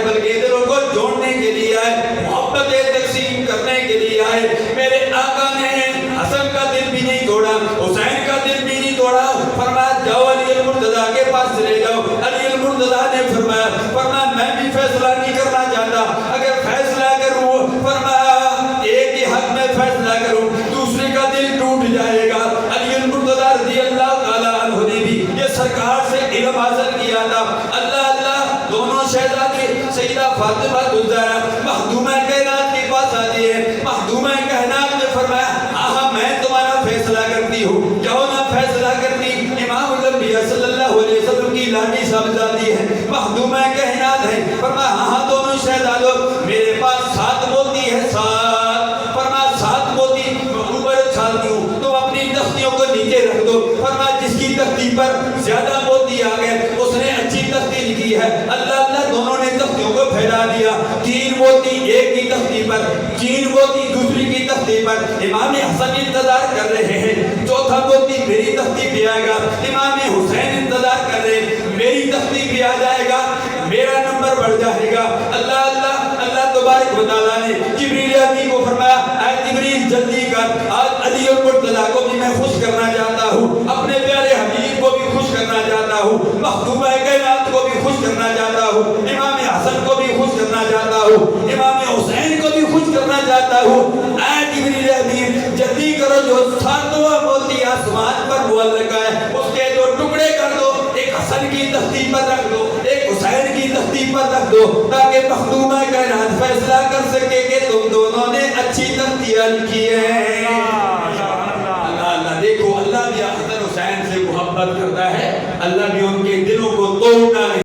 بلکہ دلوں کو جوڑنے کے لیے آئے، محبتیں تقسیم کرنے کے لیے آئے۔ میرے آقا نے حسن کا دل بھی نہیں توڑا، حسین کا دل بھی نہیں توڑا۔ فرمایا جاؤ علی المرتضیٰ کے پاس چلے جاؤ۔ علی المرتضیٰ نے فرمایا میں بھی فیصلہ نہیں کرنا چاہتا، اگر فیصلہ کروں فرمایا ایک ہی حق میں فیصلہ کروں دوسرے کا دل ٹوٹ جائے گا۔ علی المرتضیٰ رضی اللہ تعالیٰ عنہ نے بھی یہ سرکار سے علم حاصل کیا تھا۔ اللہ اللہ دونوں شہزادے سیدہ فاطمہ الزہرا مخدومہ کائنات کے پاس آتی ہے۔ مخدومہ کائنات نے فرمایا ہاں میں تمہارا فیصلہ کرتی ہوں، جاؤ نہ فیصلہ کرتی۔ امام الانبیاء صلی اللہ علیہ وسلم کی لاڈلی صاحبزادی ہے، مخدومہ کائنات ہے۔ فرمایا ہاں دونوں شہزادوں میرے پاس 7 موتی ہے، 7۔ فرمایا 7 موتی اوپر چھالتی ہوں، تم اپنی تختیوں کو نیچے رکھ دو۔ فرمایا جس کی تختی پر زیادہ موتی آ گئے اس نے اچھی تختی لکھی ہے۔ اللہ اللہ دونوں نے تختیوں کو پھیلا دیا، 3 موتی ایک کی تختی پر، 3 موتی دوسری کی تختی پر۔ امام حسن انتظار کر رہے ہیں 4تھا موتی میری تختی پہ آئے گا۔ امام حسین انتظار کر رہے ہیں میری تختی پہ آ جائے گا، میرا نمبر بڑھ جائے گا۔ اللہ اللہ اللہ تبارک و تعالیٰ نے جبریل امین کو فرمایا اے جبریل جلدی کر، آج علی المرتضیٰ کو بھی میں خوش کرنا چاہتا ہوں، اپنے پیارے حبیب کو بھی خوش کرنا چاہتا ہوں، مخدومہ کائنات کو بھی خوش کرنا چاہتا ہوں، امام حسن کو بھی خوش کرنا چاہتا ہوں، امام حسین کو بھی خوش کرنا چاہتا ہوں۔ اے جبریل امین جلدی کرو، جو 7واں موتی آسمان پر معلق ہے اس کے 2 ٹکڑے کر دو، ایک حسن کی تختی پر رکھ دو، ایک حسین کی تختی پر رکھ دو، تاکہ مخدومہ کائنات فیصلہ کر سکے کہ تم دونوں نے اچھی تختیاں لکھی ہیں۔ اللہ اللہ دیکھو، اللہ بھی حسن حسین سے محبت کرتا ہے، اللہ بھی ان کے دلوں کو توڑ